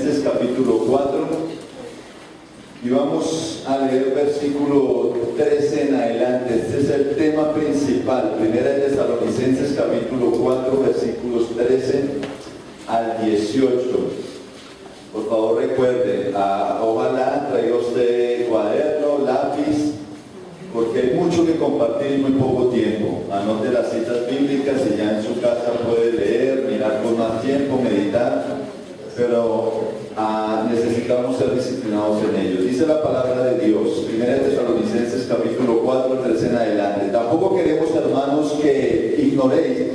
Tesalonicenses capítulo 4 y vamos a leer versículo 13 en adelante. Este es el tema principal. Primera de Tesalonicenses capítulo 4 versículos 13 al 18. Por favor recuerde, ojalá traiga usted cuaderno, lápiz, porque hay mucho que compartir en muy poco tiempo. Anote las citas bíblicas y ya en su casa puede leer, mirar con más tiempo, meditar, pero necesitamos ser disciplinados en ello. Dice la palabra de Dios, 1 Tesalonicenses capítulo 4, 13 en adelante. Tampoco queremos, hermanos, que ignoréis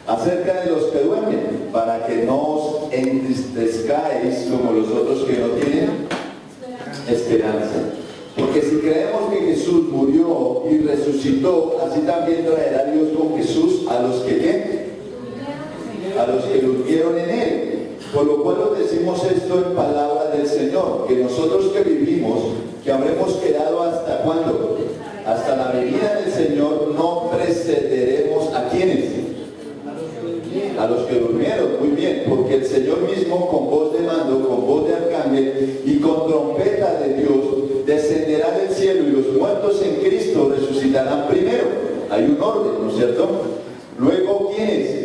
acerca de los que duermen, para que no os entristezcáis como los otros que no tienen esperanza. Porque si creemos que Jesús murió y resucitó, así también traerá Dios con Jesús a los que ¿qué? A los que durmieron en Él. Por lo cual os decimos esto en palabra del Señor, que nosotros que vivimos, que habremos quedado hasta ¿cuándo? Hasta la venida del Señor, no precederemos ¿a quiénes? A los que durmieron. Muy bien, porque el Señor mismo con voz de mando, con voz de arcángel y con trompeta de Dios descenderá del cielo, y los muertos en Cristo resucitarán primero. Hay un orden, ¿no es cierto? Luego, ¿quiénes?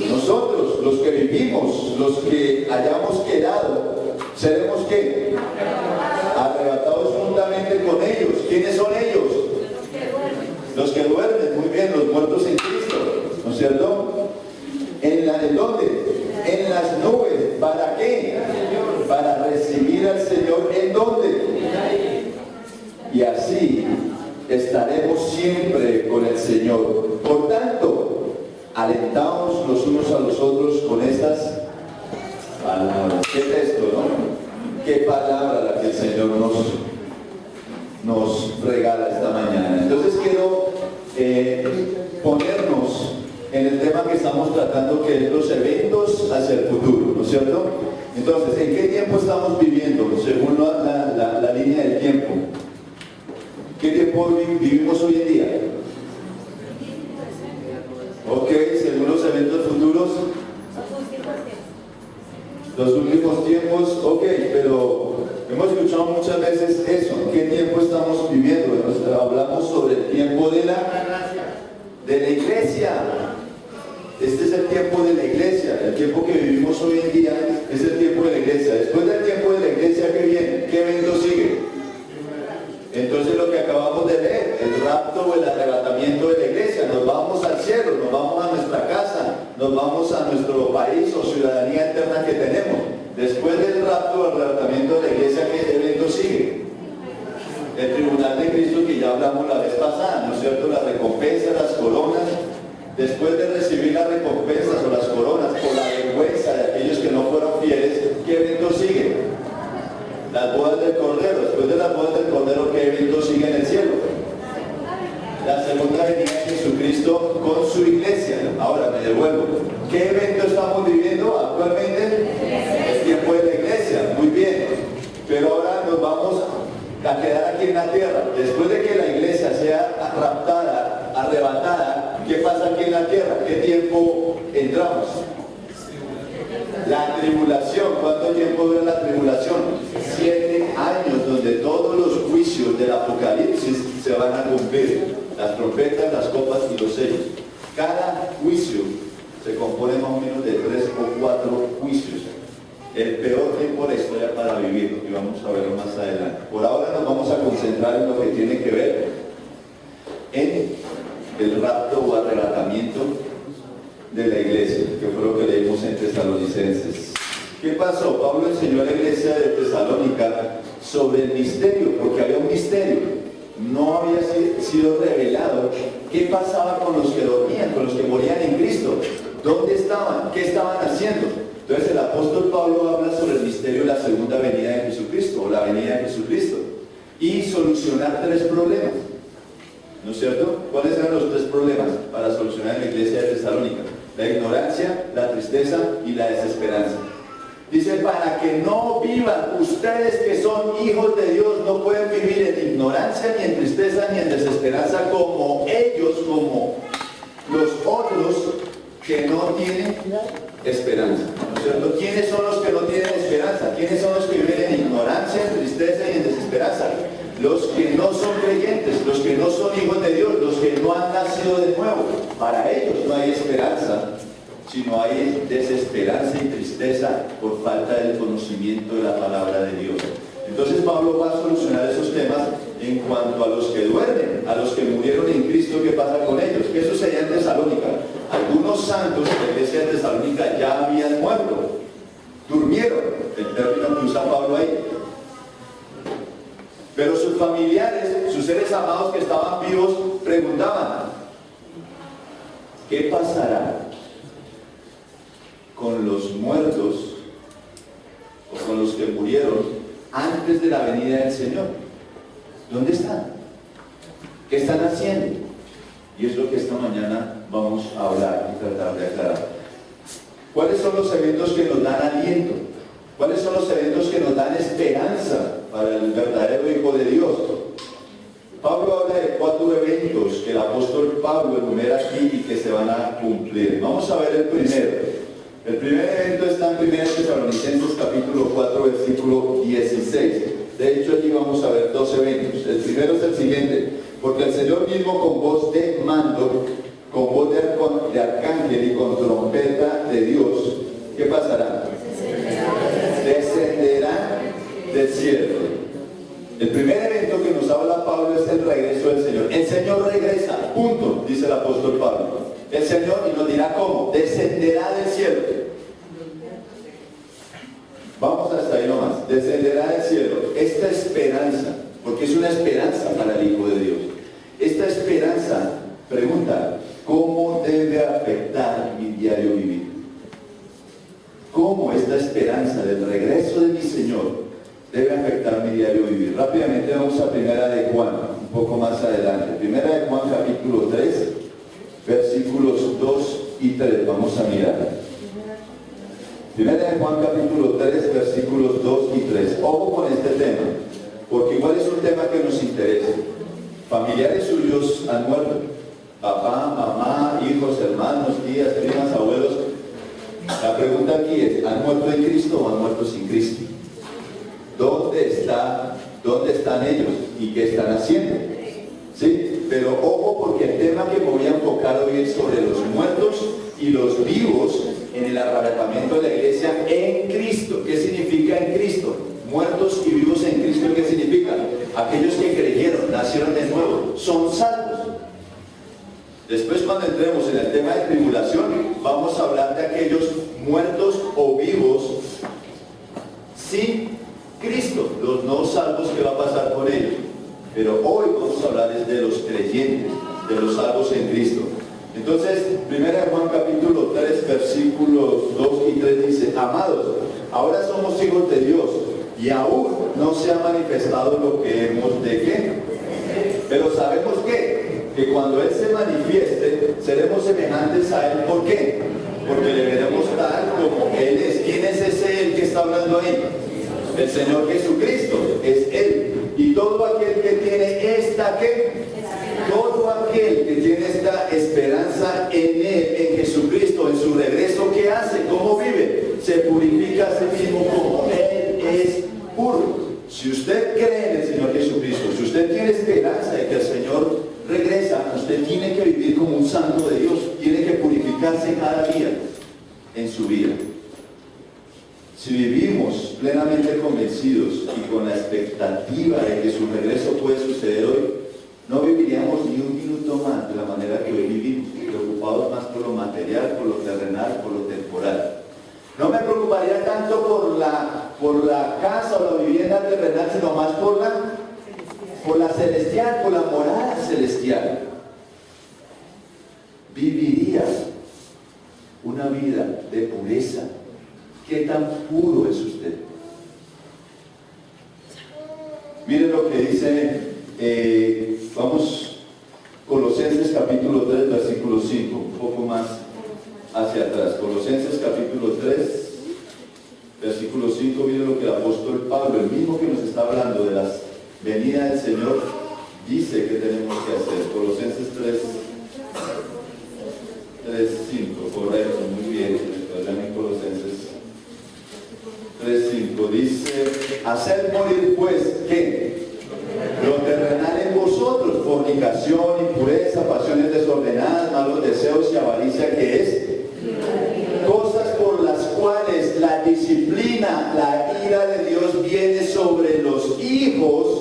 Nosotros, los que vivimos, los que hayamos quedado, seremos ¿qué? Arrebatados juntamente con ellos. ¿Quiénes son ellos? Los que duermen. Muy bien, los muertos en Cristo, ¿no es cierto? ¿En dónde? En las nubes. ¿Para qué? Para recibir al Señor. ¿En dónde? Y así estaremos siempre con el Señor. Por tanto, alentaos los unos a los otros con estas palabras. ¿Qué texto, no? ¿Qué palabra la que el Señor nos regala esta mañana? Entonces quiero ponernos en el tema que estamos tratando, que es los eventos hacia el futuro, ¿no es cierto? Entonces, ¿en qué tiempo estamos viviendo según la línea del tiempo? ¿Qué tiempo vivimos hoy en día? Ok, según los eventos futuros, los últimos tiempos, ok, pero hemos escuchado muchas veces eso. ¿Qué tiempo estamos viviendo? Hablamos sobre el tiempo de la iglesia. Este es el tiempo de la iglesia. El tiempo que vivimos hoy en día es el tiempo de la iglesia. Después del tiempo de la iglesia, ¿qué viene? ¿Qué evento sigue? Entonces lo que acabamos de leer, el rapto o el arrebatamiento de la iglesia. Nos vamos al cielo, nos vamos a nuestra casa, nos vamos a nuestro país o ciudadanía eterna que tenemos. Después del rapto o arrebatamiento de la iglesia, ¿qué evento sigue? El tribunal de Cristo, que ya hablamos la vez pasada, ¿no es cierto? Las recompensas, las coronas. Después de recibir las recompensas o las coronas por la vergüenza de aquellos que no fueron fieles, ¿qué evento sigue? Las bodas del Cordero. Después de las bodas del Cordero, ¿qué evento sigue en el cielo? La segunda venida de Jesucristo con su iglesia. Ahora me devuelvo. ¿Qué evento estamos viviendo actualmente? El tiempo de la iglesia. Muy bien. Pero ahora nos vamos a quedar aquí en la tierra. Después de que la iglesia sea raptada, arrebatada, ¿qué pasa aquí en la tierra? ¿Qué tiempo entramos? La tribulación. ¿Cuánto tiempo dura la tribulación? 7 años, donde todos los juicios del Apocalipsis se van a cumplir. Las trompetas, las copas y los sellos. Cada juicio se compone más o menos de 3 o 4 juicios. El peor tiempo de la historia para vivir, y vamos a verlo más adelante. Por ahora nos vamos a concentrar en lo que tiene que ver en el rapto o arrebatamiento de la iglesia, que fue lo que leímos en Tesalonicenses. ¿Qué pasó? Pablo enseñó a la iglesia de Tesalónica sobre el misterio, porque había un misterio. No había sido revelado qué pasaba con los que dormían, con los que morían en Cristo. ¿Dónde estaban? ¿Qué estaban haciendo? Entonces el apóstol Pablo habla sobre el misterio de la segunda venida de Jesucristo, o la venida de Jesucristo, y solucionar 3 problemas. ¿No es cierto? ¿Cuáles eran los 3 problemas para solucionar en la iglesia de Tesalónica? La ignorancia, la tristeza y la desesperanza. Dice, para que no vivan ustedes que son hijos de Dios, no pueden vivir en ignorancia, ni en tristeza, ni en desesperanza, como ellos, como los otros que no tienen esperanza, ¿no es cierto? ¿Quiénes son los que no tienen esperanza? ¿Quiénes son los que viven en ignorancia, en tristeza y en desesperanza? Los que no son creyentes, los que no son hijos de Dios, los que no han nacido de nuevo. Para ellos no hay esperanza, sino hay desesperanza y tristeza por falta del conocimiento de la palabra de Dios. Entonces Pablo va a solucionar esos temas en cuanto a los que duermen, a los que murieron en Cristo. ¿Qué pasa con ellos? ¿Qué sucedía en Tesalónica? Algunos santos de la iglesia de Tesalónica ya habían muerto, durmieron, el término que usa Pablo ahí. Pero sus familiares, sus seres amados que estaban vivos, preguntaban: ¿qué pasará con los muertos o con los que murieron antes de la venida del Señor? ¿Dónde están? ¿Qué están haciendo? Y es lo que esta mañana vamos a hablar y tratar de aclarar. ¿Cuáles son los eventos que nos dan aliento? ¿Cuáles son los eventos que nos dan esperanza para el verdadero Hijo de Dios? Pablo habla de 4 eventos que el apóstol Pablo enumera aquí y que se van a cumplir. Vamos a ver el primero. El primer evento está en 1 Tesalonicenses capítulo 4, versículo 16. De hecho, aquí vamos a ver 2 eventos. El primero es el siguiente: porque el Señor mismo con voz de mando, con voz de arcángel y con trompeta de Dios, ¿qué pasará? Descenderá del cielo. El primer evento que nos habla Pablo es el regreso del Señor. El Señor regresa, punto, dice el apóstol Pablo. El Señor, y nos dirá cómo, descenderá del cielo. Vamos hasta ahí nomás. Descenderá del cielo. Esta esperanza, porque es una esperanza para el Hijo de Dios. Esta esperanza pregunta: ¿cómo debe afectar mi diario vivir? ¿Cómo esta esperanza del regreso de mi Señor debe afectar mi diario vivir? Rápidamente vamos a 1 de Juan, un poco más adelante. 1 de Juan capítulo 3, versículos 2 y 3. Vamos a mirar. 1 de Juan capítulo 3, versículos 2 y 3. Ojo con este tema, porque igual es un tema que nos interesa. Familiares suyos han muerto. Papá, mamá, hijos, hermanos, tías, primas, abuelos. La pregunta aquí es: ¿han muerto en Cristo o han muerto sin Cristo? ¿Dónde están ellos? ¿Y qué están haciendo? ¿Sí? Pero ojo, porque el tema que me voy a enfocar hoy es sobre los muertos y los vivos en el arrebatamiento de la iglesia en Cristo. ¿Qué significa en Cristo? Muertos y vivos en Cristo, ¿qué significa? Aquellos que creyeron, nacieron de nuevo, son salvos. Después, cuando entremos en el tema de tribulación, vamos a hablar de aquellos muertos o vivos sin Cristo, los no salvos, que va a pasar por ellos. Pero hoy vamos a hablar es de los creyentes, de los salvos en Cristo. Entonces, 1 Juan capítulo 3, versículos 2 y 3 dice: amados, ahora somos hijos de Dios, y aún no se ha manifestado lo que hemos de qué. Pero sabemos que cuando Él se manifieste, seremos semejantes a Él. ¿Por qué? Porque le veremos tal como Él es. ¿Quién es ese Él que está hablando ahí? El Señor Jesucristo, es Él. Y todo aquel que tiene esta ¿qué? Todo aquel que tiene esta esperanza en Él, en Jesucristo, en su regreso, ¿qué hace? ¿Cómo vive? Se purifica a sí mismo como Él es puro. Si usted cree en el Señor Jesucristo, si usted tiene esperanza de que el Señor regresa, usted tiene que vivir como un santo de Dios, tiene que purificarse cada día en su vida. Si vivimos plenamente convencidos y con la expectativa de que su regreso puede suceder hoy, no viviríamos ni un minuto más de la manera que hoy vivimos, preocupados más por lo material, por lo terrenal, por lo temporal. No me preocuparía tanto por la casa o la vivienda terrenal, sino más por la celestial, por la morada celestial. Viviría una vida de pureza. ¿Qué tan puro es usted? Miren lo que dice, vamos, Colosenses capítulo 3, versículo 5, un poco más hacia atrás. Colosenses capítulo 3, versículo 5, miren lo que el apóstol Pablo, el mismo que nos está hablando de las venidas del Señor, dice que tenemos que hacer. Colosenses 3, 3:5, correcto, muy bien, recuerdan en Colosenses 3:5, dice, hacer morir pues, ¿qué? Lo terrenal en vosotros, fornicación, impureza, pasiones desordenadas, malos deseos y avaricia, que es cosas por las cuales la disciplina, la ira de Dios viene sobre los hijos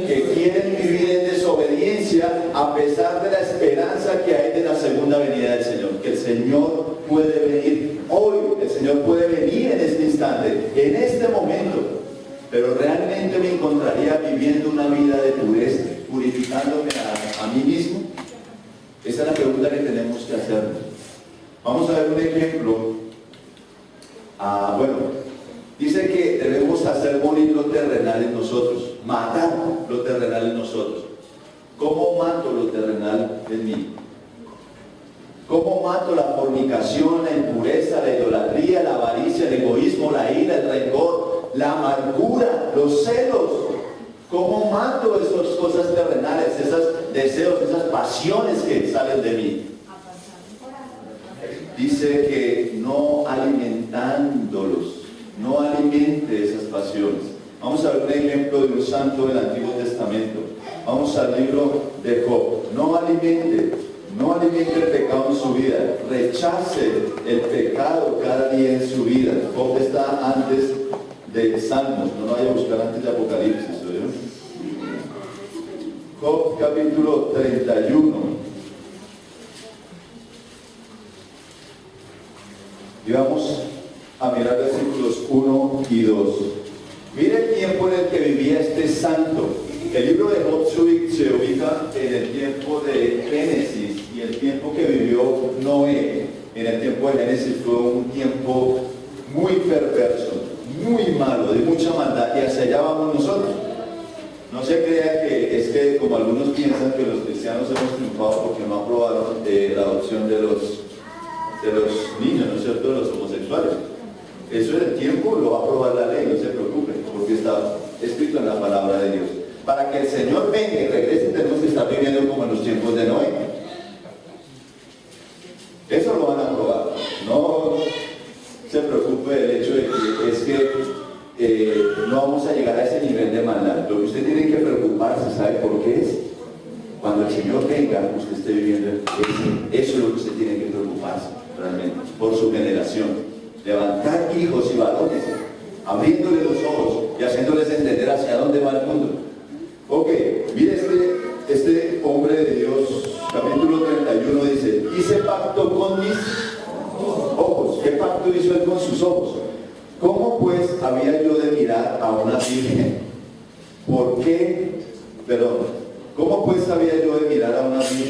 que quieren vivir en desobediencia, a pesar de la esperanza que hay de la segunda venida del Señor. Que el Señor puede venir hoy, el Señor puede venir en este instante, en este momento, pero realmente me encontraría viviendo una vida de pureza, purificándome a mí mismo. Esa es la pregunta que tenemos que hacernos. Vamos a ver un ejemplo. Dice que debemos hacer morir lo terrenal en nosotros, matar lo terrenal en nosotros. ¿Cómo mato lo terrenal en mí? ¿Cómo mato la fornicación, la impureza, la idolatría, la avaricia, el egoísmo, la ira, el rencor, la amargura, los celos? ¿Cómo mato esas cosas terrenales, esos deseos, esas pasiones que salen de mí? Dice que no alimentándolos, no alimente esas pasiones. Vamos a ver un ejemplo de un santo del Antiguo Testamento. Vamos al libro de Job. No alimente el pecado en su vida. Rechace el pecado cada día en su vida. Job está antes de Salmos, no lo vaya a buscar antes de Apocalipsis, ¿oyó? Job capítulo 31. Y vamos a mirar versículos 1 y 2. Mire el tiempo en el que vivía este santo. El libro de Job se ubica en el tiempo de Génesis y el tiempo que vivió Noé. En el tiempo de Génesis fue un tiempo muy perverso, muy malo, de mucha maldad, y hacia allá vamos nosotros. No se crea que es que, como algunos piensan, que los cristianos hemos triunfado porque no aprobaron la adopción de los niños, ¿no es cierto?, de los homosexuales. Eso en el tiempo lo va a aprobar la ley, no se preocupen, porque está escrito en la palabra de Dios. Para que el Señor venga y regrese, tenemos que estar viviendo como en los tiempos de Noé. Eso lo van a aprobar. No se preocupe del hecho de que no vamos a llegar a ese nivel de maldad. Lo que usted tiene que preocuparse, ¿sabe por qué es? Cuando el Señor venga, usted esté viviendo eso es lo que usted tiene que preocuparse realmente, por su generación. Levantar hijos y varones, abriéndole los ojos y haciéndoles entender hacia dónde va el mundo. Ok, mire este hombre de Dios, capítulo 31 dice, hice pacto con mis ojos. ¿Qué pacto hizo él con sus ojos? ¿Cómo pues había yo de mirar a una virgen? ¿Por qué? ¿Cómo pues había yo de mirar a una virgen?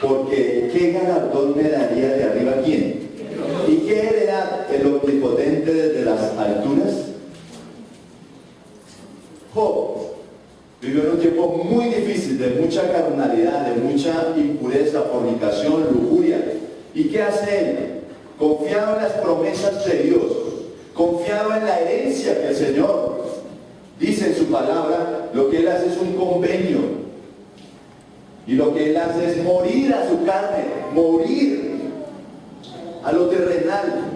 Porque ¿qué galardón me daría de arriba a quién? ¿Y qué heredad el omnipotente desde las alturas? Job vivió en un tiempo muy difícil, de mucha carnalidad, de mucha impureza, fornicación, lujuria. ¿Y qué hace él? Confiado en las promesas de Dios, confiado en la herencia que el Señor dice en su palabra, lo que él hace es un convenio. Y lo que él hace es morir a su carne, morir a lo terrenal.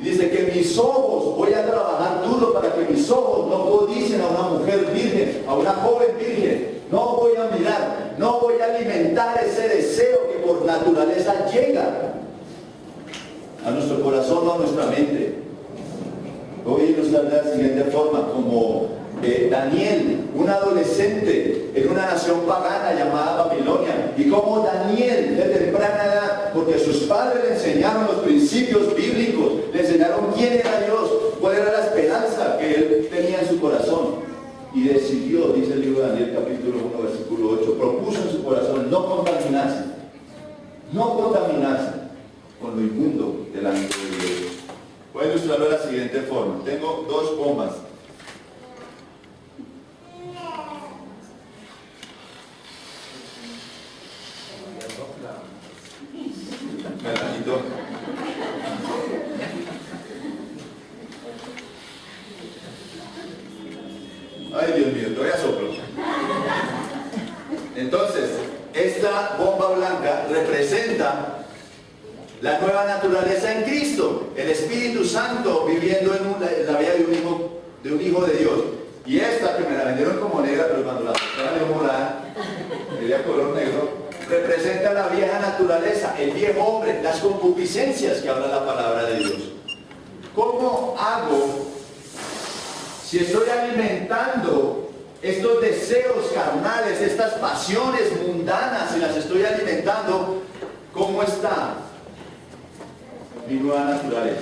Y dice que mis ojos, voy a trabajar duro para que mis ojos no codicien a una mujer virgen, a una joven virgen. No voy a mirar, no voy a alimentar ese deseo que por naturaleza llega a nuestro corazón o a nuestra mente. Voy a ilustrar de la siguiente forma, como Daniel, un adolescente en una nación pagana llamada Babilonia, y como Daniel de temprana edad, porque sus padres le enseñaron los principios bíblicos, le enseñaron quién era Dios, cuál era la esperanza que él tenía en su corazón, y decidió, dice el libro de Daniel capítulo 1 versículo 8, propuso en su corazón no contaminarse con lo inmundo delante de Dios. Voy a ilustrarlo de la siguiente forma. Tengo dos bombas. Melanito. Ay, Dios mío, todavía soplo. Entonces, esta bomba blanca representa La nueva naturaleza en Cristo, el Espíritu Santo viviendo en la vida de un hijo de Dios. Y esta que me la vendieron como negra, pero cuando la persona le dio morada, sería color negro, representa la vieja naturaleza, el viejo hombre, las concupiscencias que habla la palabra de Dios. ¿Cómo hago si estoy alimentando estos deseos carnales, estas pasiones mundanas, si las estoy alimentando? ¿Cómo está mi nueva naturaleza?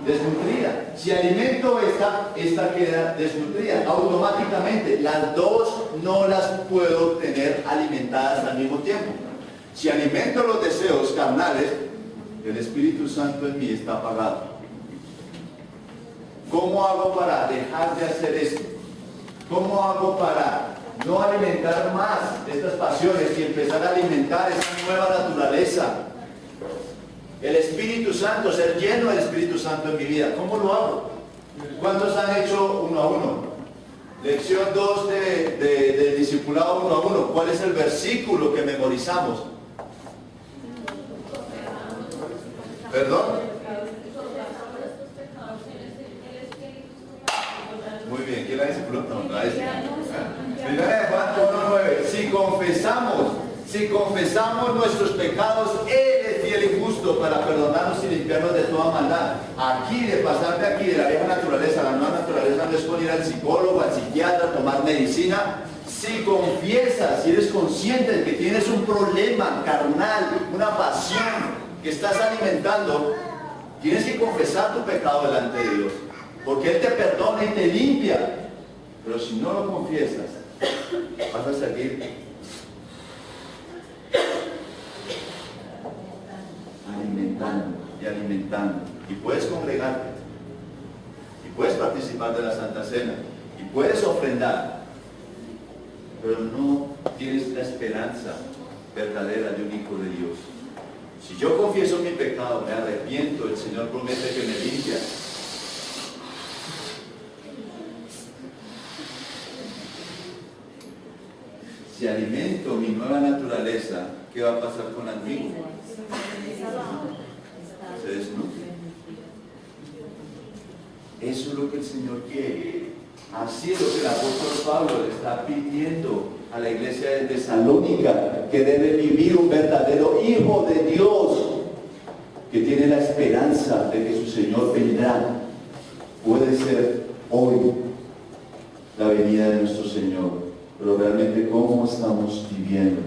Desnutrida. Si alimento esta queda desnutrida automáticamente. Las dos no las puedo tener alimentadas al mismo tiempo. Si alimento los deseos carnales, el Espíritu Santo en mí está apagado. ¿Cómo hago para dejar de hacer esto? ¿Cómo hago para no alimentar más estas pasiones y empezar a alimentar esa nueva naturaleza? El Espíritu Santo, ser lleno del Espíritu Santo en mi vida. ¿Cómo lo hago? ¿Cuántos han hecho uno a uno? Lección 2 del discipulado uno a uno. ¿Cuál es el versículo que memorizamos? ¿Perdón? Muy bien, ¿quién la discipuló? No, la discipuló. Primera de Juan 1:9. Si confesamos nuestros pecados, Él es fiel y justo para perdonarnos y limpiarnos de toda maldad. Aquí, de pasar de aquí, de la vieja naturaleza a la nueva naturaleza, no es con ir al psicólogo, al psiquiatra, tomar medicina. Si confiesas, si eres consciente de que tienes un problema carnal, una pasión que estás alimentando, tienes que confesar tu pecado delante de Dios, porque Él te perdona y te limpia. Pero si no lo confiesas, vas a seguir alimentando y alimentando. Y puedes congregarte, y puedes participar de la Santa Cena, y puedes ofrendar, pero no tienes la esperanza verdadera de un hijo de Dios. Si yo confieso mi pecado, me arrepiento, el Señor promete que me limpia. Si alimento mi nueva naturaleza, ¿qué va a pasar con la antigua? Se desnutre. Eso es lo que el Señor quiere. Así es lo que el apóstol Pablo le está pidiendo a la iglesia de Tesalónica, que debe vivir un verdadero hijo de Dios, que tiene la esperanza de que su Señor vendrá. Puede ser hoy la venida de nuestro Señor, pero realmente ¿cómo estamos viviendo?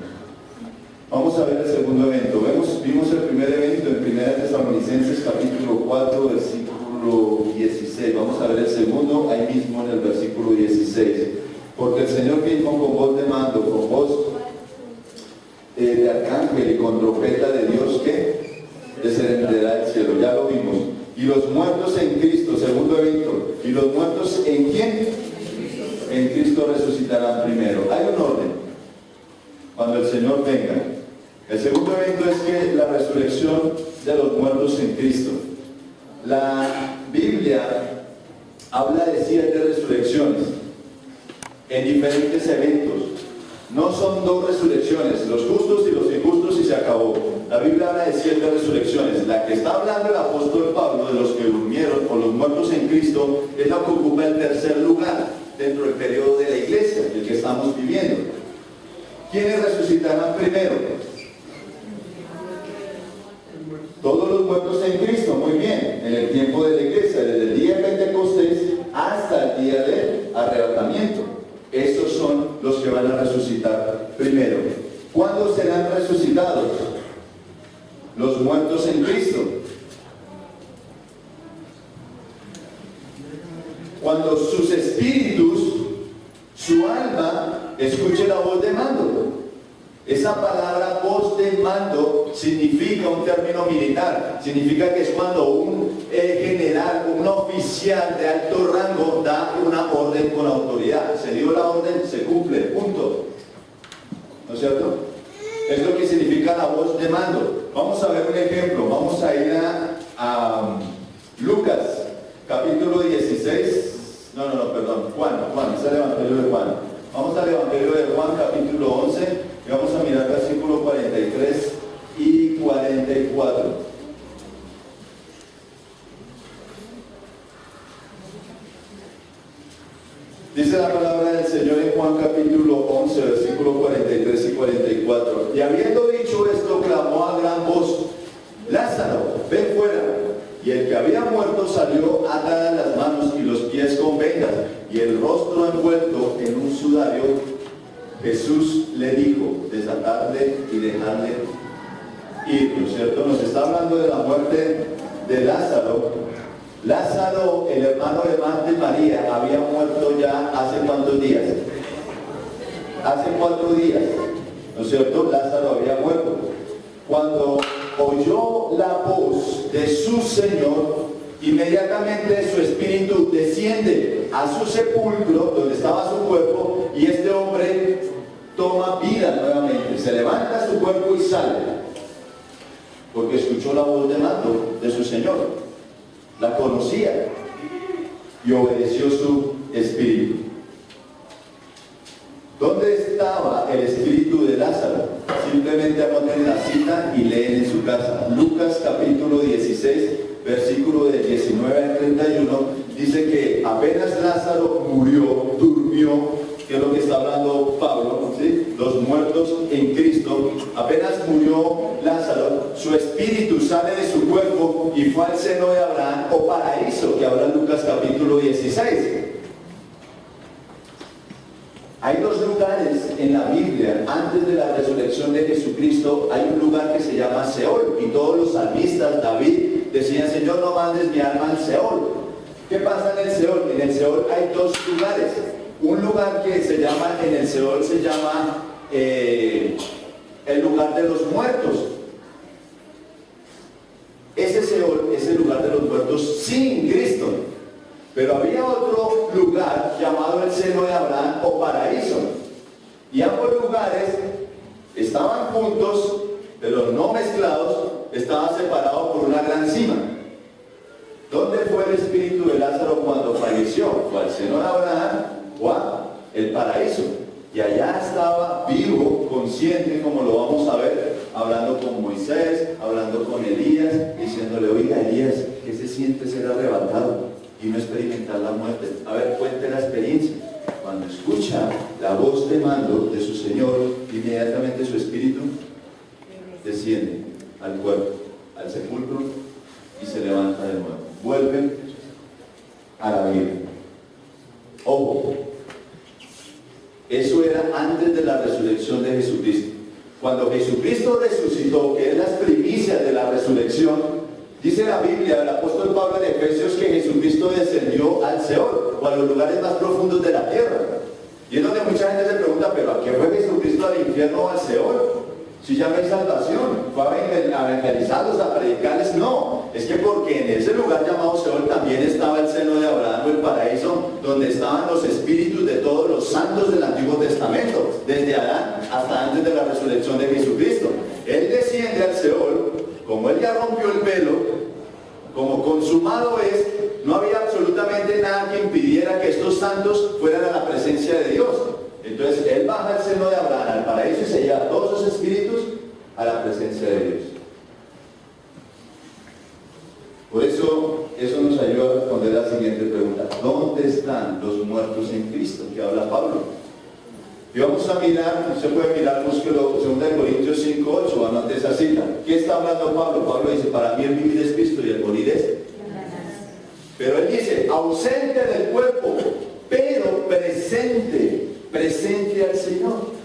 Vamos a ver el segundo evento. Vimos el primer evento en 1 Tesalonicenses capítulo 4, versículo 16. Vamos a ver el segundo ahí mismo en el versículo 16. Porque el Señor dijo con voz de mando, con voz de arcángel y con trompeta de Dios, que descenderá el cielo. Ya lo vimos. Y los muertos en Cristo, segundo evento. ¿Y los muertos en quién? En Cristo resucitarán primero. Hay un orden. Cuando el Señor venga. El segundo evento es que la resurrección de los muertos en Cristo. La Biblia habla de 7 resurrecciones en diferentes eventos. No son 2 resurrecciones, los justos y los injustos, y se acabó. La Biblia habla de 7 resurrecciones. La que está hablando el apóstol Pablo de los que durmieron o los muertos en Cristo es la que ocupa el tercer lugar dentro del periodo de la iglesia, el que estamos viviendo. ¿Quiénes resucitarán primero? Todos los muertos en Cristo, muy bien, en el tiempo de la iglesia, desde el día de Pentecostés hasta el día del arrebatamiento. Estos son los que van a resucitar primero. ¿Cuándo serán resucitados? Los muertos en Cristo. Cuando sus espíritus, su alma, escuche la voz de mando. Esa palabra voz de mando significa un término militar, significa que es cuando un general, un oficial de alto rango da una orden con autoridad. Se dio la orden, se cumple, punto. ¿No es cierto? Es lo que significa la voz de mando. Vamos a ver un ejemplo, vamos a ir a Lucas, capítulo 16, Juan, es el Evangelio de Juan. Vamos al Evangelio de Juan, capítulo 11, y vamos a mirar versículo 43 Dice la palabra del Señor en Juan capítulo 11, versículos 43 y 44. Y habiendo dicho esto, clamó a gran voz: Lázaro, ven fuera. Y el que había muerto salió atadas las manos y los pies con vendas, y el rostro envuelto en un sudario. Jesús le dijo: desatarle y dejarle ir. ¿No es cierto? Nos está hablando de la muerte de Lázaro. Lázaro, el hermano de Marta y María, había muerto ya hace ¿cuántos días? Hace 4 días, ¿no es cierto? Lázaro había muerto. Cuando oyó la voz de su Señor, inmediatamente su espíritu desciende a su sepulcro, donde estaba su cuerpo, y este hombre toma vida nuevamente, se levanta su cuerpo y sale, porque escuchó la voz de mando de su Señor. La conocía y obedeció su espíritu. ¿Dónde estaba el espíritu de Lázaro? Simplemente anoten la cita y leen en su casa. Lucas capítulo 16, versículo de 19 al 31, dice que apenas Lázaro murió, durmió, que es lo que está hablando Pablo, ¿sí? Los muertos en Cristo. Apenas murió Lázaro, su espíritu sale de su cuerpo y fue al seno de Abraham, o paraíso, que habla Lucas capítulo 16. Hay 2 lugares en la Biblia, antes de la resurrección de Jesucristo, hay un lugar que se llama Seol, y todos los salmistas, David, decían: Señor, no mandes mi alma al Seol. ¿Qué pasa en el Seol? En el Seol hay 2 lugares. Un lugar que se llama, en el Seol se llama el lugar de los muertos. Ese Seol es el lugar de los muertos sin Cristo. Pero había otro lugar llamado el seno de Abraham, o paraíso. Y ambos lugares estaban juntos, pero no mezclados, estaban separados por una gran cima. ¿Dónde fue el espíritu de Lázaro cuando falleció? ¿Fue al seno de Abraham o el paraíso? Y allá estaba vivo, consciente, como lo vamos a ver, hablando con Moisés, hablando con Elías, diciéndole: oiga, Elías, ¿qué se siente ser arrebatado y no experimentar la muerte? A ver, cuente la experiencia. Cuando escucha la voz de mando de su Señor, inmediatamente su espíritu desciende al cuerpo, al sepulcro, y se levanta de nuevo. Vuelve a la vida. Ojo, eso era antes de la resurrección de Jesucristo. Cuando Jesucristo resucitó, que es las primicias de la resurrección, dice la Biblia, el apóstol Pablo en Efesios, que Jesucristo descendió al Seol, o a los lugares más profundos de la tierra. Y es donde mucha gente se pregunta: ¿pero a qué fue Jesucristo, al infierno o al Seol? Si ya no hay salvación, ¿fue a evangelizarlos, a predicarles? No, es que porque en ese lugar llamado Seol también estaba el seno de Abraham, o el paraíso, donde estaban los espíritus de todos los santos del Antiguo Testamento, desde Adán hasta antes de la resurrección de Jesucristo. Él desciende al Seol, como él ya rompió el velo, como consumado es, no había absolutamente nada que impidiera que estos santos fueran a la presencia de Dios. Entonces él baja al seno de Abraham, al paraíso, y se lleva a todos sus espíritus a la presencia de Dios. Por eso nos ayuda a responder la siguiente pregunta: ¿dónde están los muertos en Cristo? Que habla Pablo. Y vamos a mirar, usted puede mirar, búsquelo, 2 Corintios 5:8, anote esa cita. ¿Qué está hablando Pablo? Pablo dice: para mí el vivir es Cristo y el morir es. Pero él dice: ausente del cuerpo, pero presente al Señor.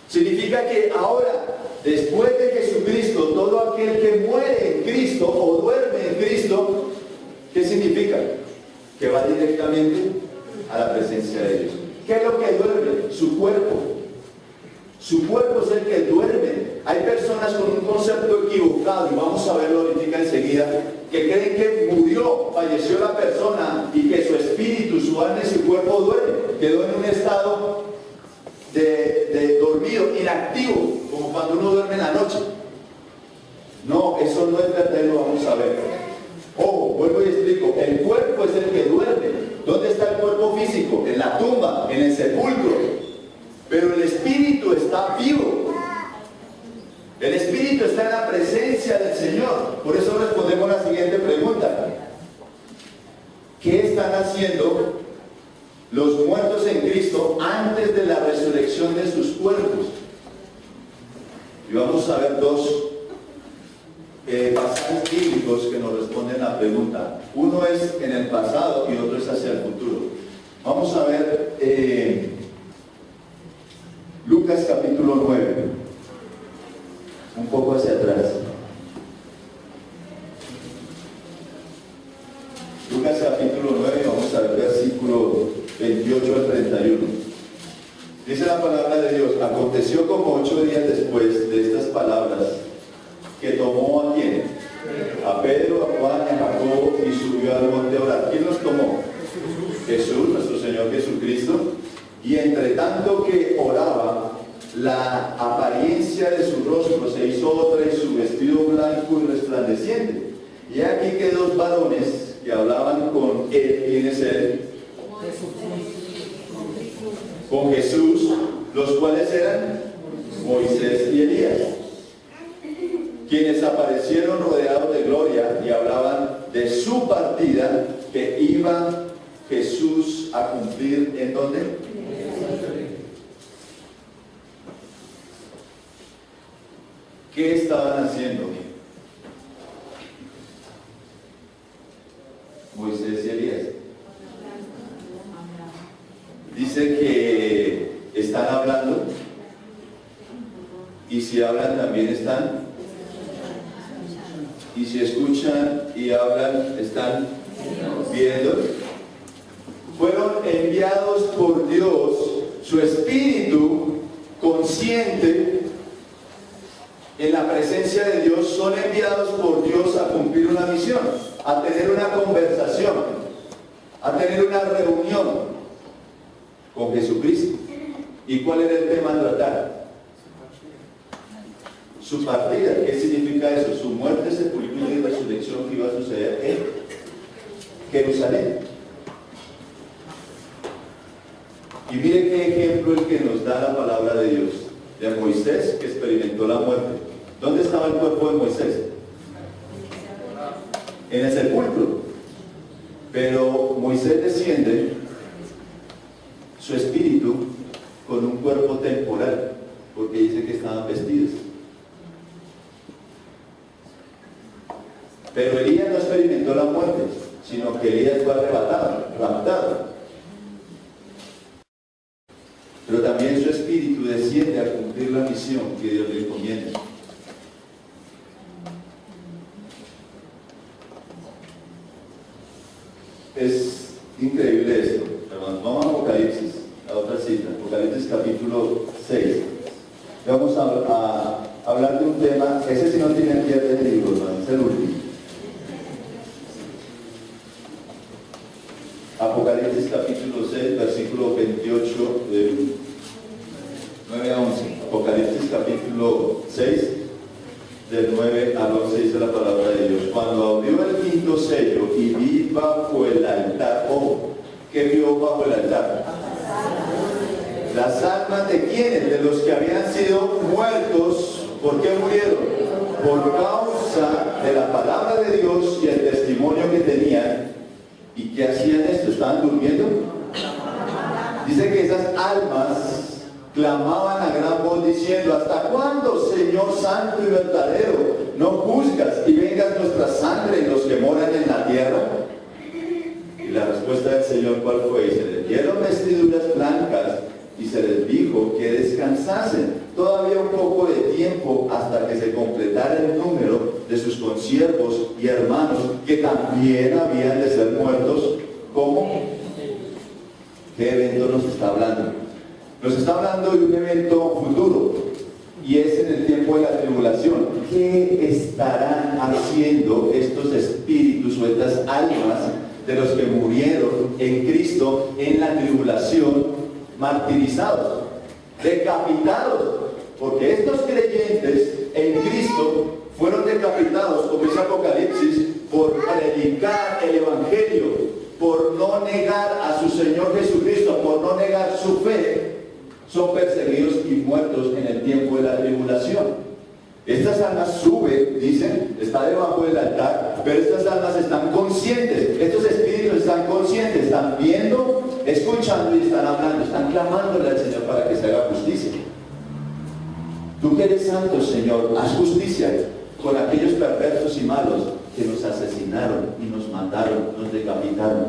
Significa que ahora, después de Jesucristo, todo aquel que muere en Cristo o duerme en Cristo, ¿qué significa? Que va directamente a la presencia de Dios. ¿Qué es lo que duerme? Su cuerpo. Su cuerpo es el que duerme. Hay personas con un concepto equivocado, y vamos a verlo ahorita enseguida, que creen que murió, falleció la persona, y que su espíritu, su alma y su cuerpo duermen. Quedó en un estado de dormido, inactivo, como cuando uno duerme en la noche. No, eso no es verdad, lo vamos a ver. Ojo, vuelvo y explico. El cuerpo es el que duerme. ¿Dónde está el cuerpo físico? En la tumba, en el sepulcro. Pero el espíritu está vivo. El espíritu está en la presencia del Señor. Por eso respondemos la siguiente pregunta: ¿qué están haciendo los muertos en Cristo antes de la resurrección de sus cuerpos. Y vamos a ver dos pasajes bíblicos que nos responden la pregunta. Uno es en el pasado y otro es hacia el futuro. Vamos a ver Lucas capítulo 9, un poco hacia atrás. Lucas capítulo 9, vamos a ver versículo 28 al 31. Dice la palabra de Dios: aconteció como 8 días después de estas palabras, que tomó ¿a quién? A Pedro, a Juan y a Jacobo, y subió al monte a orar. ¿Quién los tomó? Jesús, nuestro Señor Jesucristo. Y entre tanto que oraba, la apariencia de su rostro se hizo otra y su vestido blanco y resplandeciente. Y aquí que dos varones que hablaban con él. ¿Quién es él? Con Jesús, los cuales eran Moisés y Elías, quienes aparecieron rodeados de gloria y hablaban de su partida que iba Jesús a cumplir. ¿En dónde? ¿Qué estaban haciendo Moisés y Elías? Dice que están hablando, y si hablan también están, y si escuchan y hablan están viendo. Fueron enviados por Dios, su espíritu consciente en la presencia de Dios, son enviados por Dios a cumplir una misión, a tener una conversación, a tener una reunión con Jesucristo. ¿Y cuál era el tema a tratar? Su partida. ¿Qué significa eso? Su muerte, sepultura y resurrección que iba a suceder en Jerusalén. Y mire qué ejemplo el que nos da la palabra de Dios, de Moisés, que experimentó la muerte. ¿Dónde estaba el cuerpo de Moisés? En el sepulcro. Pero Moisés desciende, su espíritu, con un cuerpo temporal, porque dice que estaban vestidos. Pero Elías no experimentó la muerte, sino que Elías fue arrebatado, raptado. Pero también su espíritu desciende a cumplir la misión que Dios le encomienda. Es increíble esto, hermanos. Vamos a Apocalipsis, a otra cita, Apocalipsis capítulo 6. Vamos a hablar de un tema, ese sí no tiene pierde el libro, hermanos, es el último. Apocalipsis capítulo 6, versículo 28, del 9 a 11. Apocalipsis capítulo 6, del 9 al 11, dice la palabra de Dios. Cuando abrió el quinto sello y vi bajo el altar, ¿qué vio bajo el altar? Las almas de quienes, de los que habían sido muertos. ¿Por qué murieron? Por causa de la palabra de Dios y el testimonio que tenían. ¿Y qué hacían esto? ¿Estaban durmiendo? Dice que esas almas clamaban a gran voz diciendo: ¿hasta cuándo, Señor santo y verdadero, no juzgas y vengas nuestra sangre en los que moran en la tierra? Y la respuesta del Señor, ¿cuál fue? Y se les dieron vestiduras blancas y se les dijo que descansasen todavía un poco de tiempo hasta que se completara el número de sus consiervos y hermanos que también habían de ser muertos. ¿Cómo? ¿Qué evento nos está hablando? Nos está hablando de un evento futuro, y es en el tiempo de la tribulación. ¿Qué estarán haciendo estos espíritus o estas almas de los que murieron en Cristo en la tribulación, martirizados, decapitados? Porque estos creyentes en Cristo fueron decapitados, como dice Apocalipsis, por predicar el Evangelio, por no negar a su Señor Jesucristo, por no negar su fe. Son perseguidos y muertos en el tiempo de la tribulación. Estas almas suben, dicen, está debajo del altar, pero estas almas están conscientes, estos espíritus están conscientes, están viendo escuchando y están hablando, están clamándole al Señor para que se haga justicia. Tú que eres santo, Señor, haz justicia con aquellos perversos y malos que nos asesinaron y nos mataron, nos decapitaron.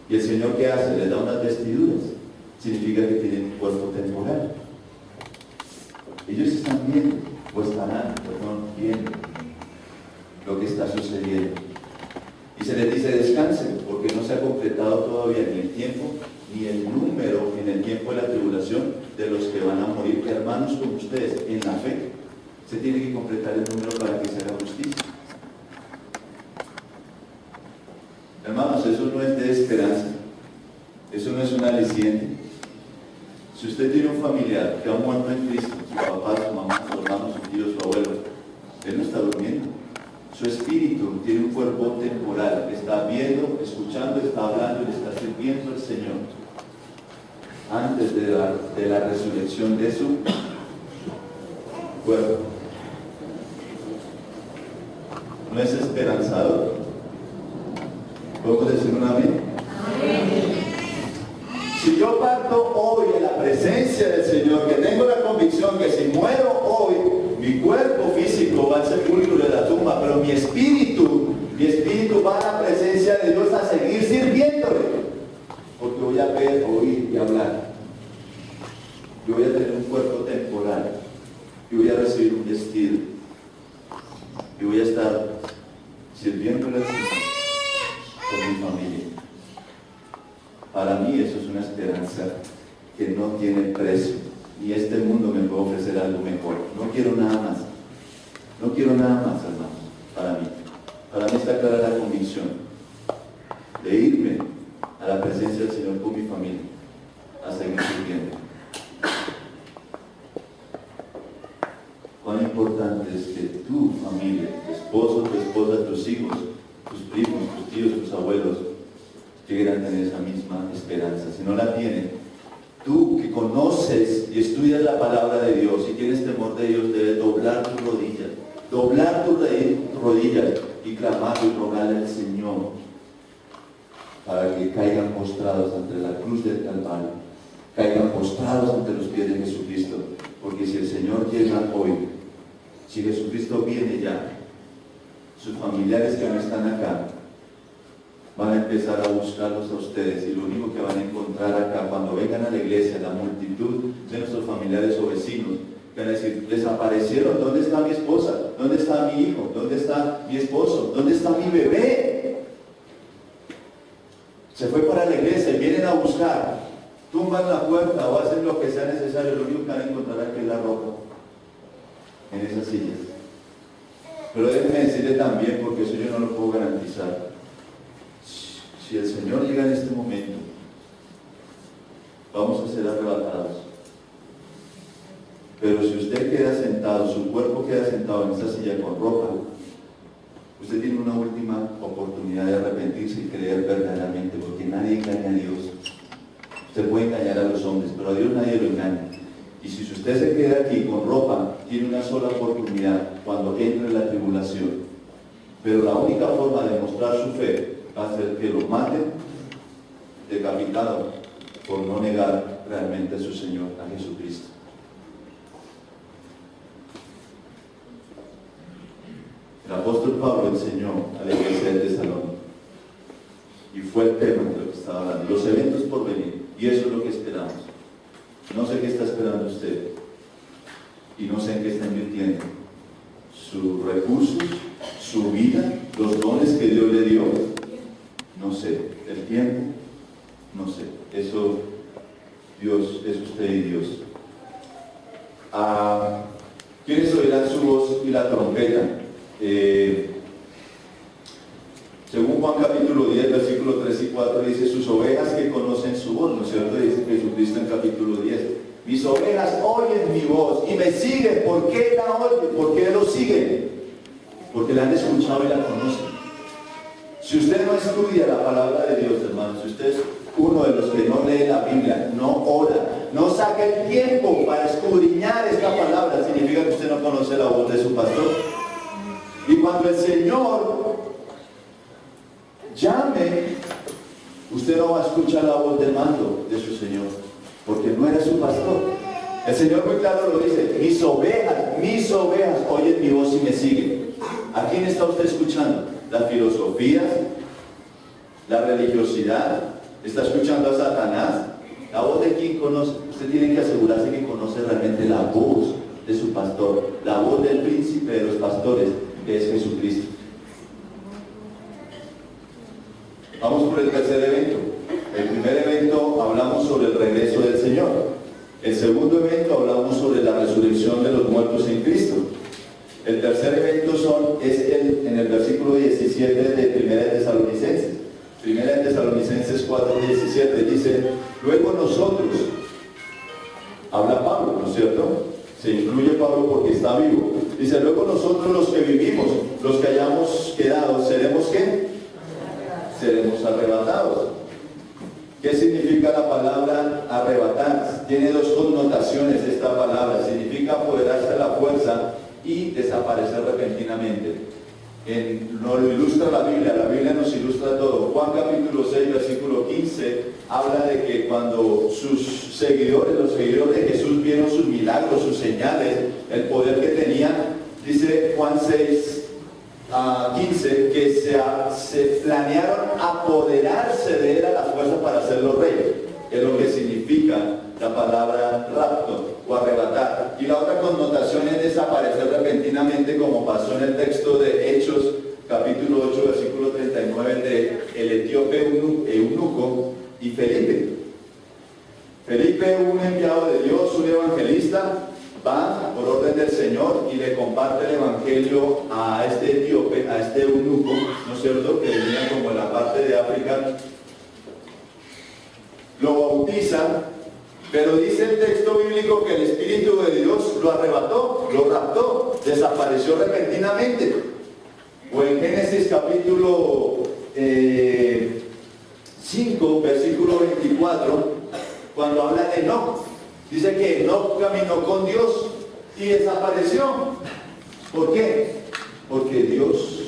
Y el Señor, ¿qué hace? Les da unas vestiduras. Significa que tienen un cuerpo temporal. Ellos están viendo, o estarán, viendo lo que está sucediendo. Y se les dice, descansen, porque no se ha completado todavía ni el tiempo, ni el número en el tiempo de la tribulación de los que van a morir. Hermanos como ustedes, en la fe, se tiene que completar el número para que se haga justicia. Hermanos, eso no es de esperanza, eso no es un aliciente. Si usted tiene un familiar que ha muerto en Cristo, su papá, su mamá, su hermano, su tío, su abuelo, él no está durmiendo. Su espíritu tiene un cuerpo temporal, está viendo, escuchando, está hablando y le está sirviendo al Señor antes de la resurrección de su cuerpo. ¿No es esperanzador? ¿Podemos decir un amén? Si yo parto hoy en la presencia del Señor, que tengo la convicción que si muero hoy, mi cuerpo físico va al sepulcro de la tumba, pero mi espíritu va a la presencia de Dios a seguir sirviéndole, porque voy a ver, oír y hablar. Yo voy a tener un cuerpo temporal y voy a recibir un vestido y voy a estar sirviéndole al Señor con mi familia. Para mí eso es una esperanza que no tiene precio, y este mundo me puede ofrecer algo mejor. No quiero nada más. No quiero nada más, hermanos, para mí. Para mí está clara la convicción de irme a la presencia del Señor con mi familia, a seguir sirviendo. Cuán importante es que tu familia, tu esposo, tu esposa, tus hijos, tus primos, tus tíos, tus abuelos, lleguen a tener esa misma esperanza. Si no la tienen, tú que conoces y estudias la palabra de Dios y tienes temor de Dios, debes doblar tus rodillas y clamar y rogarle al Señor para que caigan postrados ante la cruz del Calvario, caigan postrados ante los pies de Jesucristo, porque si el Señor llega hoy, si Jesucristo viene ya, sus familiares que no están acá van a empezar a buscarlos a ustedes, y lo único que van a encontrar acá cuando vengan a la iglesia, la multitud de nuestros familiares o vecinos, van a decir, desaparecieron, ¿dónde está mi esposa? ¿Dónde está mi hijo? ¿Dónde está mi esposo? ¿Dónde está mi bebé? Se fue para la iglesia y vienen a buscar, tumban la puerta o hacen lo que sea necesario, lo único que van a encontrar aquí es la ropa en esas sillas. Pero déjenme decirle también, porque eso yo no lo puedo garantizar, si el Señor llega en este momento, vamos a ser arrebatados. Pero si usted queda sentado, su cuerpo queda sentado en esa silla con ropa, usted tiene una última oportunidad de arrepentirse y creer verdaderamente, porque nadie engaña a Dios. Usted puede engañar a los hombres, pero a Dios nadie lo engaña. Y si usted se queda aquí con ropa, tiene una sola oportunidad cuando entre en la tribulación. Pero la única forma de mostrar su fe va a ser que lo maten decapitado por no negar realmente a su Señor, a Jesucristo. El apóstol Pablo enseñó a la iglesia de Tesalónica, y fue el tema de lo que estaba hablando, los eventos por venir, y eso es lo que esperamos. No sé qué está esperando usted, y no sé en qué está invirtiendo sus recursos, su vida, los dones que Dios le dio. No sé, el tiempo, no sé. Eso, Dios, es usted y Dios. ¿Quiénes oirán su voz y la trompeta? Según Juan capítulo 10, versículos 3 y 4, dice, sus ovejas que conocen su voz, ¿no es cierto? Dice Jesucristo en capítulo 10. Mis ovejas oyen mi voz y me siguen. ¿Por qué la oyen? ¿Por qué lo siguen? Porque la han escuchado y la conocen. Si usted no estudia la palabra de Dios, hermanos, si usted es uno de los que no lee la Biblia, no ora, no saca el tiempo para escudriñar esta palabra, significa que usted no conoce la voz de su pastor. Y cuando el Señor llame, usted usted no va a escuchar la voz de mando de su Señor, porque no era su pastor. El Señor muy claro lo dice: mis ovejas oyen mi voz y me siguen. ¿A quién está usted escuchando? ¿Las filosofías? ¿La religiosidad? ¿Está escuchando a Satanás? ¿La voz de quién conoce? Usted tiene que asegurarse que conoce realmente la voz de su pastor, la voz del príncipe de los pastores, que es Jesucristo. Vamos por el tercer evento. El primer evento hablamos sobre el regreso del Señor. El segundo evento hablamos sobre la resurrección de los muertos en Cristo. El tercer evento en el versículo 17 de Primera de Tesalonicenses. Primera de Tesalonicenses 4:17 dice: luego nosotros, habla Pablo, ¿no es cierto? Se incluye Pablo porque está vivo. Dice: luego nosotros los que vivimos, los que hayamos quedado, ¿seremos qué? Seremos arrebatados. ¿Qué significa la palabra arrebatar? Tiene dos connotaciones esta palabra. Significa apoderarse de la fuerza y desaparecer repentinamente. Nos lo ilustra la Biblia nos ilustra todo. Juan capítulo 6, versículo 15, habla de que cuando sus seguidores, los seguidores de Jesús, vieron sus milagros, sus señales, el poder que tenían, dice Juan 6, 15, que se planearon apoderarse de él a la fuerza para hacerlo rey, que es lo que significa la palabra rapto o arrebatar. Y la otra connotación es desaparecer repentinamente, como pasó en el texto de Hechos capítulo 8 versículo 39 de el etíope eunuco y Felipe. Felipe, un enviado de Dios, un evangelista, va por orden del Señor y le comparte el evangelio a este etíope, a este eunuco, ¿no es cierto?, que venía como en la parte de África. Lo bautiza, pero dice el texto bíblico que el Espíritu de Dios lo arrebató, lo raptó, desapareció repentinamente. O en Génesis capítulo 5, versículo 24, cuando habla de Enoc, dice que Enoc caminó con Dios y desapareció. ¿Por qué? Porque Dios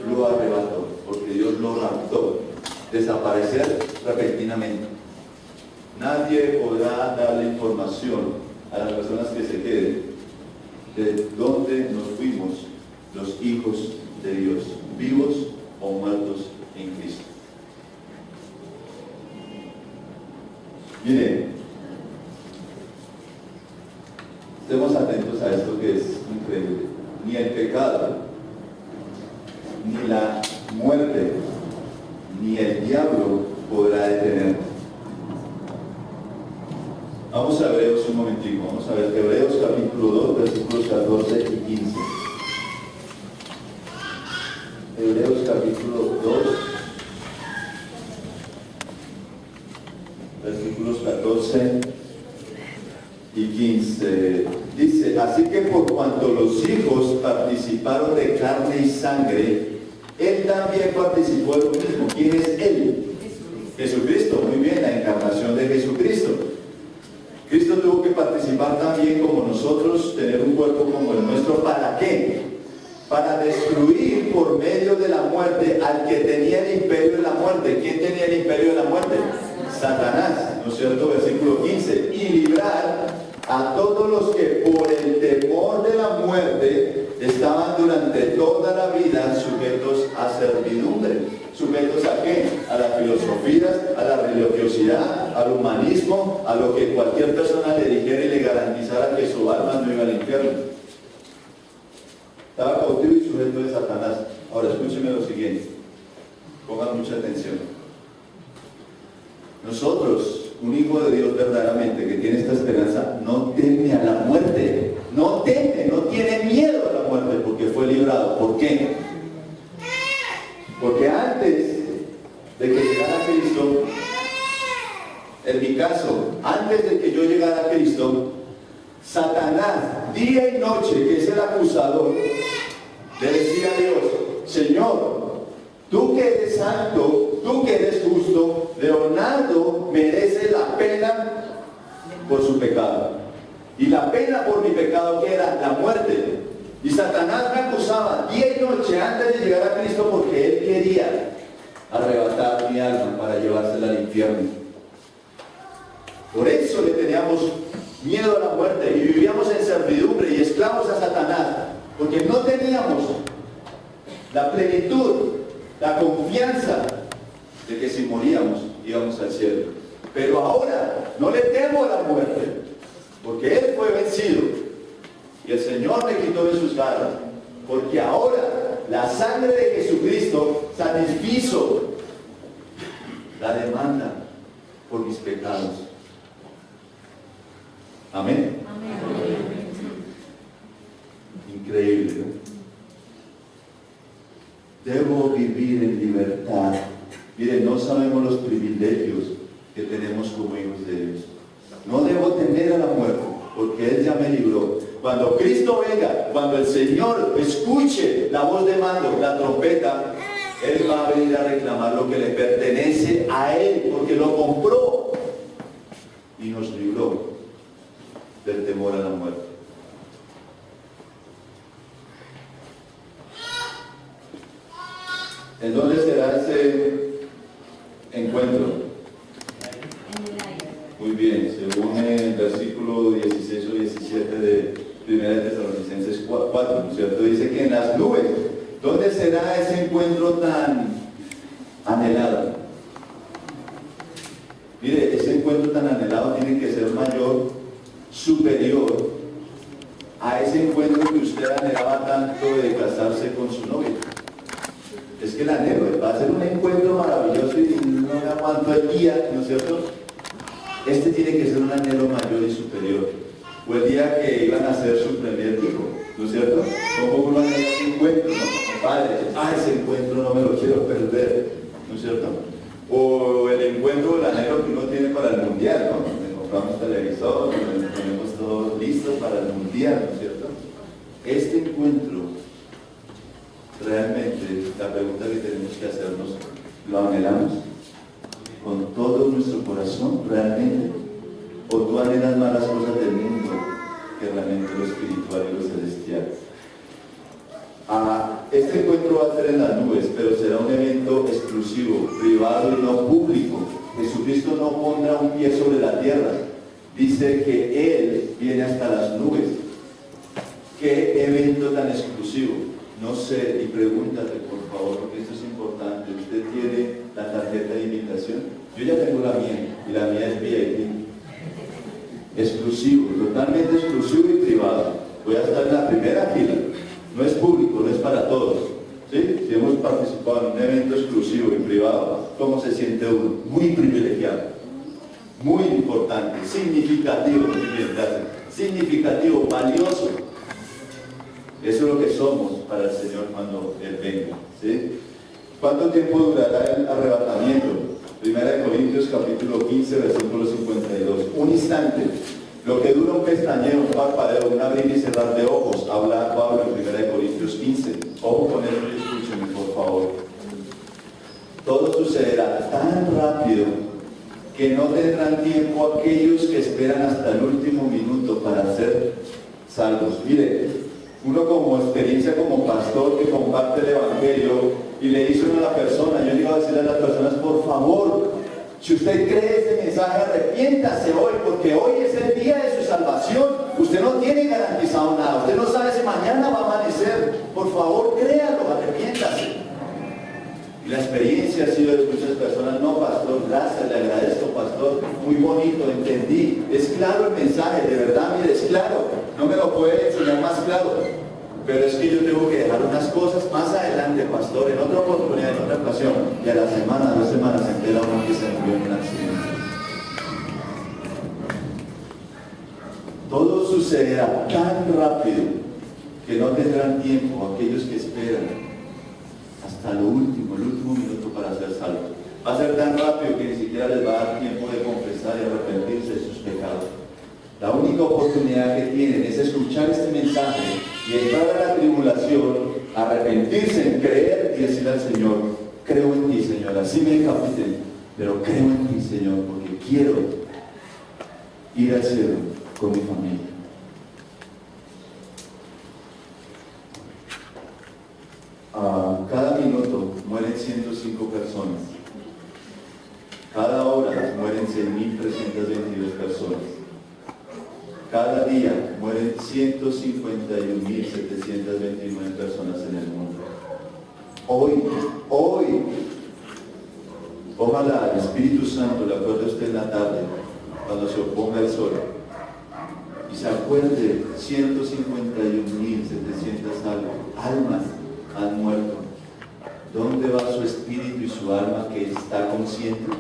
lo arrebató, porque Dios lo raptó. Desaparecer repentinamente. Nadie podrá darle información a las personas que se queden de dónde nos fuimos los hijos de Dios, vivos o muertos en Cristo. Miren, estemos atentos a esto que es increíble. Ni el pecado, ni la muerte, ni el diablo podrá detenernos. Vamos a Hebreos un momentico, vamos a ver Hebreos capítulo 2, versículos 14 y 15. Hebreos capítulo 2, versículos 14 y 15. Dice: así que por cuanto los hijos participaron de carne y sangre, él también participó de lo mismo. ¿Quién es él? Jesucristo. Muy bien, la encarnación de Jesucristo. Cristo tuvo que participar también como nosotros, tener un cuerpo como el nuestro. ¿Para qué? Para destruir por medio de la muerte al que tenía el imperio de la muerte. ¿Quién tenía el imperio de la muerte? Satanás, ¿no es cierto? Versículo 15. Y librar a todos los que por el temor de la muerte estaban durante toda la vida sujetos a servidumbre. ¿Sujetos a qué? A las filosofías, a la religiosidad, al humanismo, a lo que cualquier persona le dijera y le garantizara que su alma no iba al infierno. Estaba cautivo y sujeto de Satanás. Ahora escúcheme lo siguiente, pongan mucha atención. Nosotros, un hijo de Dios verdaderamente que tiene esta esperanza, no teme a la muerte, no teme, no tiene miedo a la muerte porque fue librado. ¿Por qué? Porque antes de que llegara Cristo, en mi caso, antes de que yo llegara a Cristo, Satanás, día y noche, que es el acusador, le decía a Dios: Señor, tú que eres santo, tú que eres justo, Leonardo merece la pena por su pecado. Y la pena por mi pecado, que era la muerte. Y Satanás me acusaba día y noche antes de llegar a Cristo porque él quería arrebatar mi alma para llevársela al infierno. Por eso le teníamos miedo a la muerte y vivíamos en servidumbre y esclavos a Satanás, porque no teníamos la plenitud, la confianza de que si moríamos íbamos al cielo. Pero ahora no le temo a la muerte, porque Él fue vencido y el Señor me quitó de sus garras, porque ahora la sangre de Jesucristo satisfizo la demanda por mis pecados. Amén. Increíble, ¿no? Debo vivir en libertad. Miren, no sabemos los privilegios que tenemos como hijos de Dios. No debo temer a la muerte, porque Él ya me libró. Cuando Cristo venga, cuando el Señor escuche la voz de mando, la trompeta, Él va a venir a reclamar lo que le pertenece a Él, porque lo compró y nos libró del temor a la muerte. ¿En dónde será ese encuentro? Muy bien, según el versículo 16 o 17 de 1 Tesalonicenses 4, ¿no es cierto? Dice que en las nubes. ¿Dónde será ese encuentro tan anhelado? Mire, ese encuentro tan anhelado tiene que ser mayor, superior a ese encuentro que usted anhelaba tanto de casarse con su novia. Es que el anhelo va a ser un encuentro maravilloso y no me aguanto el día, ¿no es cierto? Este tiene que ser un anhelo mayor y superior. O el día que iban a ser su primer hijo, ¿no es cierto? Como uno anhela ese encuentro, ¿no? Padre, ese encuentro no me lo quiero perder, ¿no es cierto? O el encuentro, el anhelo que uno tiene para el mundial, ¿no? Donde compramos televisor, donde ponemos todos listos para el mundial, ¿no es cierto? Este encuentro, realmente, la pregunta que tenemos que hacernos, ¿lo anhelamos con todo nuestro corazón realmente? ¿O tú anhelas más las cosas del mundo que realmente lo espiritual y lo celestial? Este encuentro va a ser en las nubes, pero será un evento exclusivo, privado y no público. Jesucristo no pondrá un pie sobre la tierra. Dice que Él viene hasta las nubes. ¿Qué evento tan exclusivo? No sé, y pregúntate por favor, porque esto es importante. ¿Usted tiene la tarjeta de invitación? Yo ya tengo la mía, y la mía es VIP. Exclusivo, totalmente exclusivo y privado. Voy a estar en la primera fila. No es público, no es para todos. ¿Sí? Si hemos participado en un evento exclusivo y privado, ¿cómo se siente uno? Muy privilegiado, muy importante, significativo, significativo, valioso. Eso es lo que somos para el Señor cuando Él venga. ¿Sí? ¿Cuánto tiempo durará el arrebatamiento? 1 Corintios capítulo 15, versículo 52. Un instante. Lo que dura un pestañeo, un parpadeo, un abrir y cerrar de ojos, habla Pablo en 1 Corintios 15. Ojo con eso y escúchenme, por favor. Todo sucederá tan rápido que no tendrán tiempo aquellos que esperan hasta el último minuto para ser salvos. Mire, uno como experiencia como pastor que comparte el Evangelio y le dice uno a la persona, yo digo a decirle a las personas, por favor, si usted cree este mensaje, arrepiéntase hoy, porque hoy es el día de su salvación. Usted no tiene garantizado nada, usted no sabe si mañana va a amanecer. Por favor, créalo, arrepiéntase. Y la experiencia ha sido de muchas personas, no, pastor, gracias, le agradezco, pastor, muy bonito, entendí, es claro el mensaje, de verdad, mire, es claro, no me lo puede enseñar más claro, pero es que yo tengo que dejar unas cosas más adelante, pastor, en otra oportunidad, en otra ocasión, y a la semana, 2 semanas, se entera uno que se murió en un accidente. Todo sucederá tan rápido que no tendrán tiempo aquellos que esperan hasta lo último, el último minuto para ser salvos. Va a ser tan rápido que ni siquiera les va a dar tiempo de confesar y arrepentirse de sus pecados. La única oportunidad que tienen es escuchar este mensaje y entrar a la tribulación, arrepentirse, creer y decirle al Señor, creo en ti, Señor, así me decapiten, pero creo en ti, Señor, porque quiero ir al cielo con mi familia. Cada minuto mueren 105 personas. Cada hora mueren 6.322 personas. Cada día mueren 151.729 personas en el mundo. Hoy, ojalá el Espíritu Santo le acuerde a usted en la tarde, cuando se oponga el sol, y se acuerde, 151.700 almas han muerto. ¿Dónde va su espíritu y su alma que está consciente?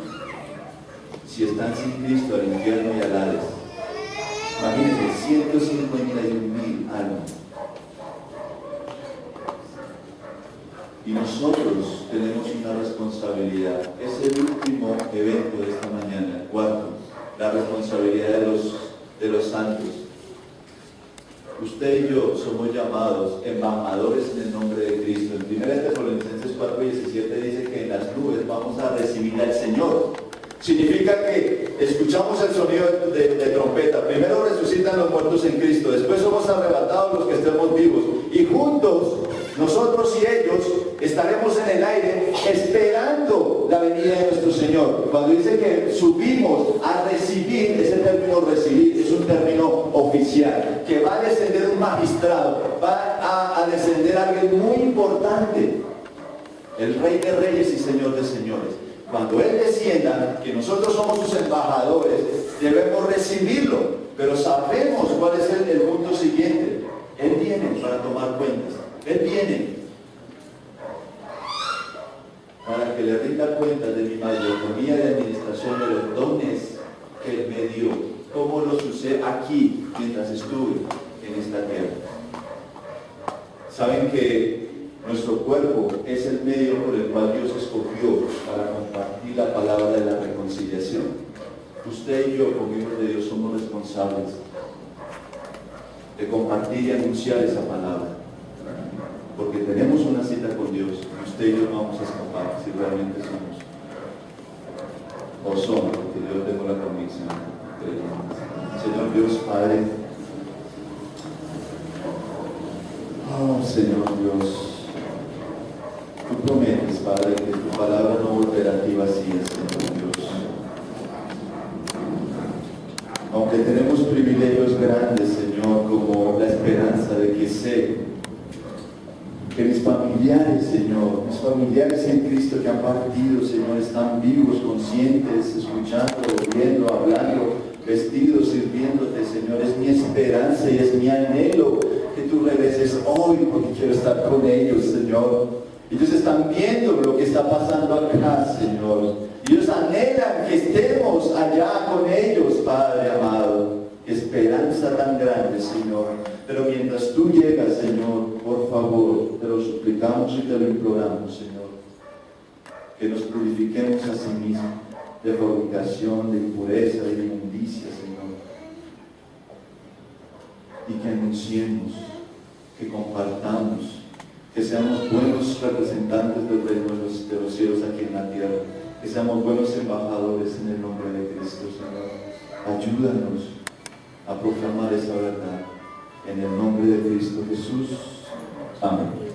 Si están sin Cristo, al infierno y al Hades. Imagínense, 151.000 almas. Y nosotros tenemos una responsabilidad. Es el último evento de esta mañana, el cuarto, la responsabilidad de los santos. Usted y yo somos llamados embajadores en el nombre de Cristo. En 1 Tesalonicenses 4:17 dice que en las nubes vamos a recibir al Señor. Significa que escuchamos el sonido de trompeta. Primero resucitan los muertos en Cristo, después somos arrebatados los que estemos vivos. Y juntos, nosotros y ellos, estaremos en el aire esperando la venida de nuestro Señor. Cuando dice que subimos a recibir, ese término recibir es un término oficial, que va a descender un magistrado, va a descender alguien muy importante, el Rey de Reyes y Señor de Señores. Cuando Él descienda, que nosotros somos sus embajadores, debemos recibirlo, pero sabemos cuál es el punto siguiente. Él viene para tomar cuentas. Él viene para que le rinda cuentas de mi mayordomía de administración de los dones que Él me dio, cómo los usé aquí mientras estuve en esta tierra. Saben que nuestro cuerpo es el medio por el cual Dios escogió para compartir la palabra de la reconciliación. Usted y yo, como hijos de Dios, somos responsables de compartir y anunciar esa palabra, porque tenemos una cita con Dios. Usted y yo no vamos a escapar si realmente somos o somos, porque yo tengo la convicción. Señor Dios Padre, oh Señor Dios, tú prometes, Padre, que tu palabra no volverá a ti vacía, Señor Dios. Aunque tenemos privilegios grandes, Señor, como la esperanza de que sé que mis familiares, Señor, mis familiares en Cristo que han partido, Señor, están vivos, conscientes, escuchando, viendo, hablando, vestidos, sirviéndote, Señor. Es mi esperanza y es mi anhelo que tú regreses hoy, porque quiero estar con ellos, Señor. Ellos están viendo lo que está pasando acá, Señor. Ellos anhelan que estemos allá con ellos, Padre amado. Qué esperanza tan grande, Señor. Pero mientras tú llegas, Señor, por favor, te lo suplicamos y te lo imploramos, Señor, que nos purifiquemos a sí mismos de fornicación, de impureza, de inmundicia, Señor. Y que anunciemos, que compartamos, que seamos buenos representantes del reino de los cielos aquí en la tierra, que seamos buenos embajadores en el nombre de Cristo, Señor. Ayúdanos a proclamar esa verdad en el nombre de Cristo Jesús. Amén.